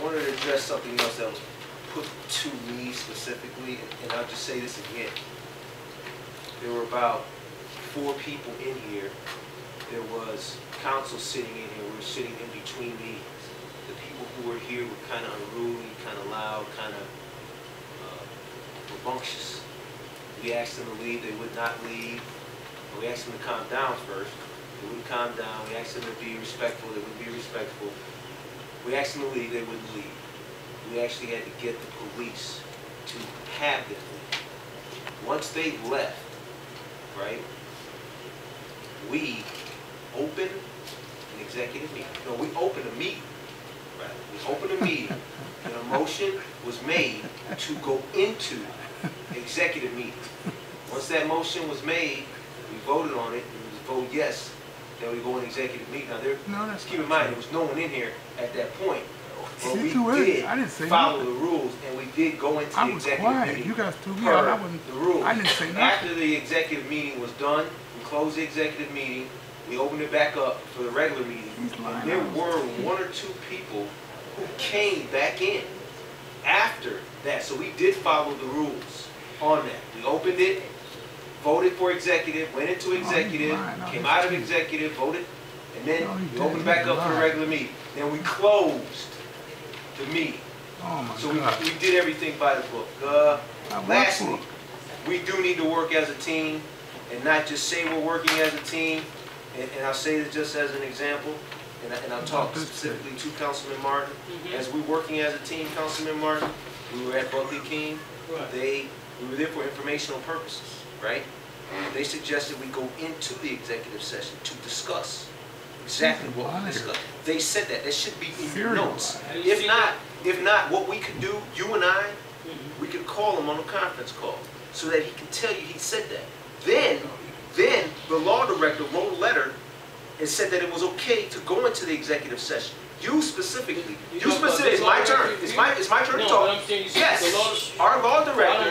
wanted to address something else that was put to me specifically, and I'll just say this again. There were about 4 people in here. There was counsel sitting in here. We were sitting in between meetings. The people who were here were kind of unruly, kind of loud, kind of rambunctious. We asked them to leave. They would not leave. We asked them to calm down first. They wouldn't calm down. We asked them to be respectful. They wouldn't be respectful. We asked them to leave. They wouldn't leave. We actually had to get the police to have them leave. Once they left, right, we opened an executive meeting. No, we opened a meeting. Right? We opened a meeting, and a motion was made to go into executive meeting. Once that motion was made, we voted on it, and it was vote yes, then we go in executive meeting. Now, keep in mind, there was no one in here at that point. But we did follow the rules, and we did go into the executive meeting. You guys threw me out. I wasn't. The rules. I didn't say nothing. After the executive meeting was done, we closed the executive meeting. We opened it back up for the regular meeting. And there were 1 or 2 people who came back in after that. So we did follow the rules on that. We opened it, voted for executive, went into executive, came out of executive, voted, and then we opened back up for the regular meeting. Then we closed the meeting. So we did everything by the book. Lastly, we do need to work as a team and not just say we're working as a team. And I'll say this just as an example, and I'll talk specifically to Councilman Martin. As we're working as a team, Councilman Martin, we were at Buckley King. We were there for informational purposes, right? They suggested we go into the executive session to discuss exactly what we discussed. They said that. That should be in your notes. If not, what we could do, you and I, we could call him on a conference call so that he can tell you he said that. Then the law director wrote a letter and said that it was okay to go into the executive session. You specifically, it's my turn. It's my turn to talk. Yes, our law director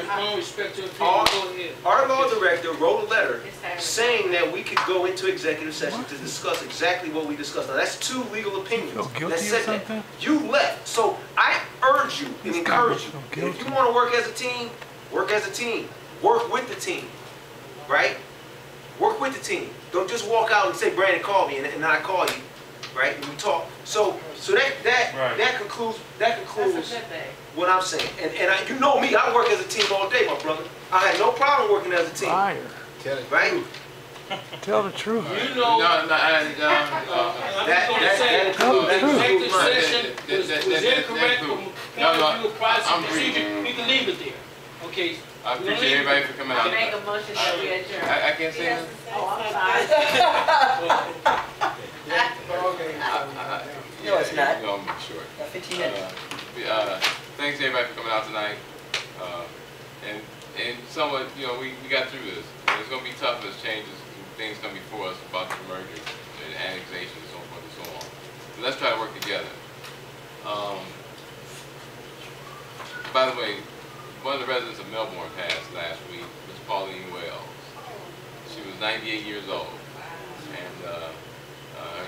wrote a letter saying that we could go into executive session to discuss exactly what we discussed. Now that's 2 legal opinions that said that. You left. So I urge you and encourage you, if you want to work as a team, work as a team. Work with the team, right? Work with the team. Don't just walk out and say, Brandon called me, and then I call you, right? And we talk. So that concludes what I'm saying. And you know me, I work as a team all day, my brother. I had no problem working as a team. Liar. Right? Tell the truth. You know, that executive session was incorrect from a process procedure. You can leave it there. Okay. I appreciate everybody for coming out. Make a motion that we adjourn. I can't say that. Oh, I'm sorry. No, it's not. I'm going to be short. 15 minutes. Thanks everybody for coming out tonight. And somewhat, you know, we got through this. It's going to be tough as changes, things come before us about the merger and annexation and so forth and so on. So let's try to work together. By the way, one of the residents of Melbourne passed last week, Ms. Pauline Wells. She was 98 years old, and her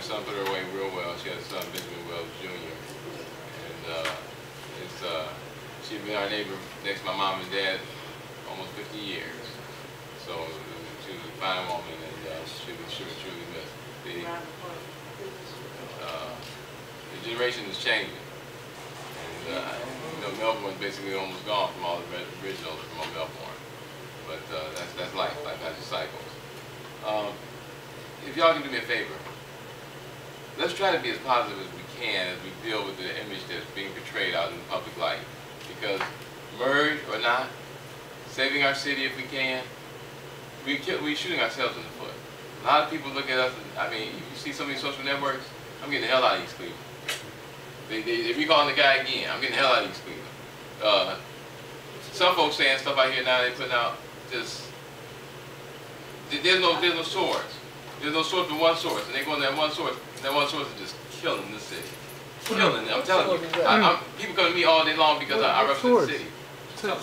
son put her away real well. She had a son, Benjamin Wells Jr., and she'd been our neighbor next to my mom and dad almost 50 years. So she was a fine woman, and she was truly missed. The generation is changing. And, you know, Melbourne's basically almost gone from all the originals from Melbourne. But that's life. Life has its cycles. If y'all can do me a favor, let's try to be as positive as we can as we deal with the image that's being portrayed out in the public light. Because merge or not, saving our city if we can, we're shooting ourselves in the foot. A lot of people look at us, I mean, you see some of these social networks, I'm getting the hell out of East Cleveland. If you calling the guy again, I'm getting the hell out of East Cleveland. Some folks saying stuff out here now, they putting out just, there's no source. There's no source but one source, and they go on that one source, and that one source is just killing the city. Killing it, I'm telling you. People come to me all day long because I represent the city.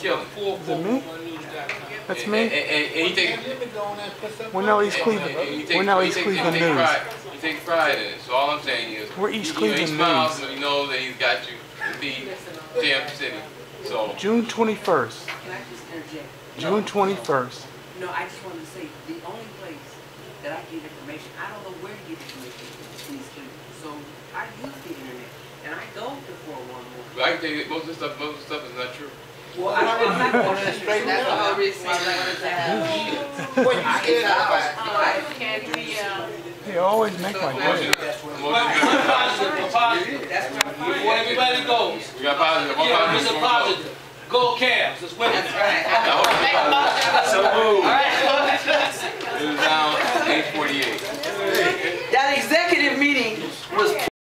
Killing it. That's me. And he takes. We're now East Cleveland. We're now East Cleveland News. He takes pride in it. So all I'm saying is, We're East he Cleveland smiles News. when he knows that he's got you to feed Champ City. So June 21st. Can I just interject? June 21st. No, I just wanted to say, the only place that I get information, I don't know where to get information in East Cleveland. So I use the internet, and I go to 411. but I can tell you that most of the stuff is not true. Well, I'm not going to straight, that's the whole reason why I wanted to have meetings. What you scared of? Can we, They always make my day. One positive. That's what I'm Before everybody goes. We got positive. One Yeah, positive. it's a one vote. positive. Go Cavs, let's win it. That's right. make a motion? So moved. All right. It was down 8:48. That executive meeting was